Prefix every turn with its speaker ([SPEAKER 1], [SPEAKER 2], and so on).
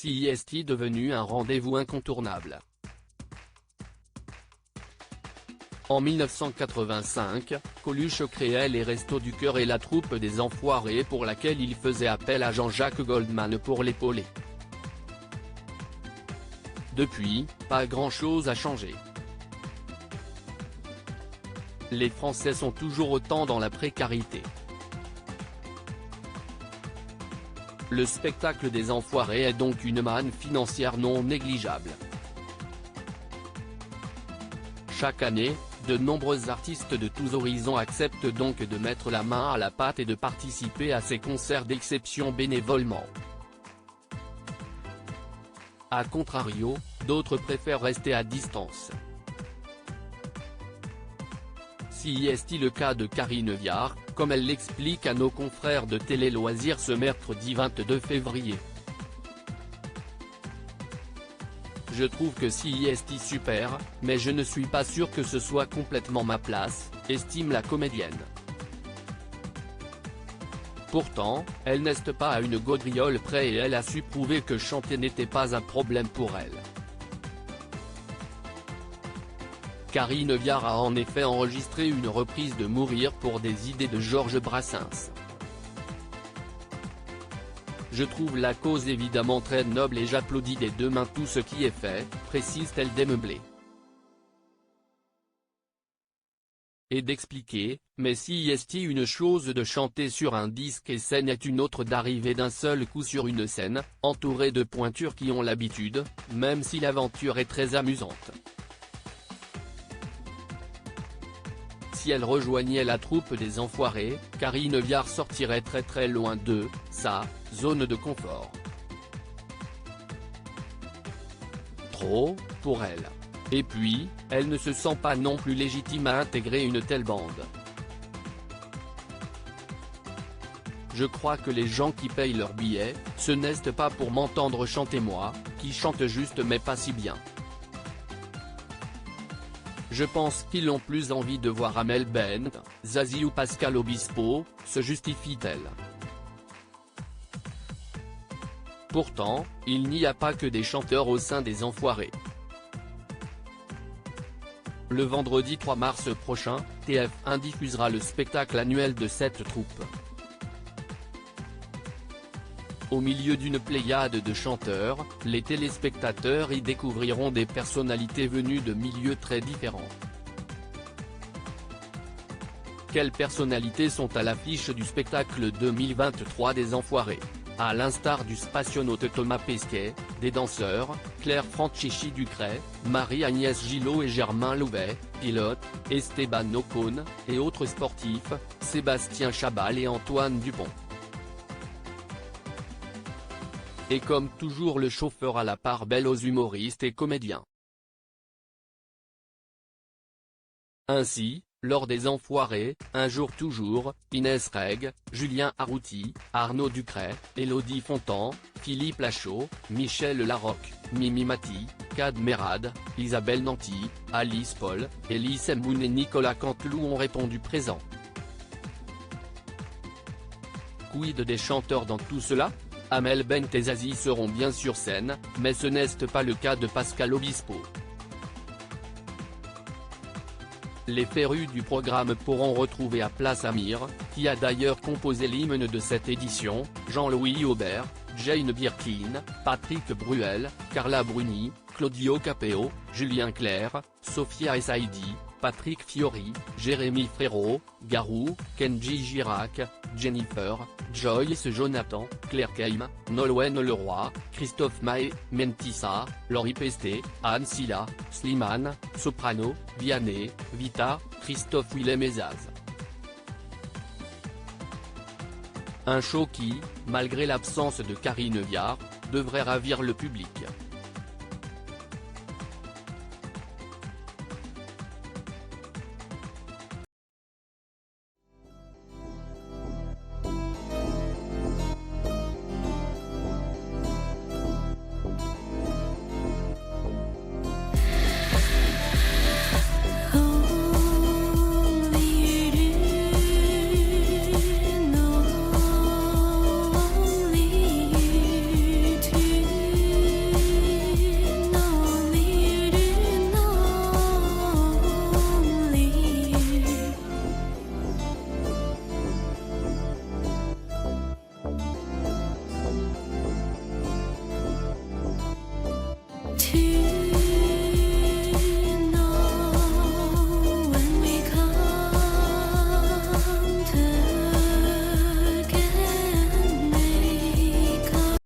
[SPEAKER 1] CIST devenu un rendez-vous incontournable. En 1985, Coluche créait les Restos du Cœur et la troupe des Enfoirés pour laquelle il faisait appel à Jean-Jacques Goldman pour l'épauler. Depuis, pas grand-chose a changé. Les Français sont toujours autant dans la précarité. Le spectacle des Enfoirés est donc une manne financière non négligeable. Chaque année, de nombreux artistes de tous horizons acceptent donc de mettre la main à la pâte et de participer à ces concerts d'exception bénévolement. A contrario, d'autres préfèrent rester à distance. CIST le cas de Karine Viard, comme elle l'explique à nos confrères de Télé Loisirs ce mercredi 22 février. Je trouve que CIST super, mais je ne suis pas sûr que ce soit complètement ma place, estime la comédienne. Pourtant, elle n'est pas à une gaudriole près et elle a su prouver que chanter n'était pas un problème pour elle. Karine Viard a en effet enregistré une reprise de Mourir pour des idées de Georges Brassens. Je trouve la cause évidemment très noble et j'applaudis des deux mains tout ce qui est fait, précise-t-elle démeublée. Et d'expliquer, mais CIST une chose de chanter sur un disque et scène est une autre d'arriver d'un seul coup sur une scène, entourée de pointures qui ont l'habitude, même si l'aventure est très amusante. Si elle rejoignait la troupe des Enfoirés, Karine Viard sortirait très loin de sa zone de confort. Trop, pour elle. Et puis, elle ne se sent pas non plus légitime à intégrer une telle bande. Je crois que les gens qui payent leur billet, ce n'est pas pour m'entendre chanter moi, qui chante juste mais pas si bien. Je pense qu'ils ont plus envie de voir Amel Bent, Zazie ou Pascal Obispo, se justifie-t-elle. Pourtant, il n'y a pas que des chanteurs au sein des Enfoirés. Le vendredi 3 mars prochain, TF1 diffusera le spectacle annuel de cette troupe. Au milieu d'une pléiade de chanteurs, les téléspectateurs y découvriront des personnalités venues de milieux très différents. Quelles personnalités sont à l'affiche du spectacle 2023 des Enfoirés? À l'instar du spationaute Thomas Pesquet, des danseurs, Claire Francisci Ducret, Marie-Agnès Gillot et Germain Louvet, pilotes, Esteban Ocon, et autres sportifs, Sébastien Chabal et Antoine Dupont. Et comme toujours le chauffeur à la part belle aux humoristes et comédiens. Ainsi, lors des Enfoirés, Un jour toujours, Inès Reg, Julien Arrouti, Arnaud Ducret, Élodie Fontan, Philippe Lachaud, Michel Larocque, Mimi Mati, Kad Merad, Isabelle Nanty, Alice Paul, Elise Moon et Nicolas Canteloup ont répondu présent. Quid des chanteurs dans tout cela? Amel Bent et Zazie seront bien sur scène, mais ce n'est pas le cas de Pascal Obispo. Les férus du programme pourront retrouver à Place Amir, qui a d'ailleurs composé l'hymne de cette édition, Jean-Louis Aubert, Jane Birkin, Patrick Bruel, Carla Bruni, Claudio Capeo, Julien Clerc, Sophia Essaidi, Patrick Fiori, Jérémy Frérot, Garou, Kenji Girac, Jennifer, Joyce Jonathan, Claire Keim, Nolwenn Leroy, Christophe Maé, Mentissa, Laurie Pesté, Anne Silla, Slimane, Soprano, Vianney, Vita, Christophe Willem et Zaz. Un show qui, malgré l'absence de Karine Viard, devrait ravir le public.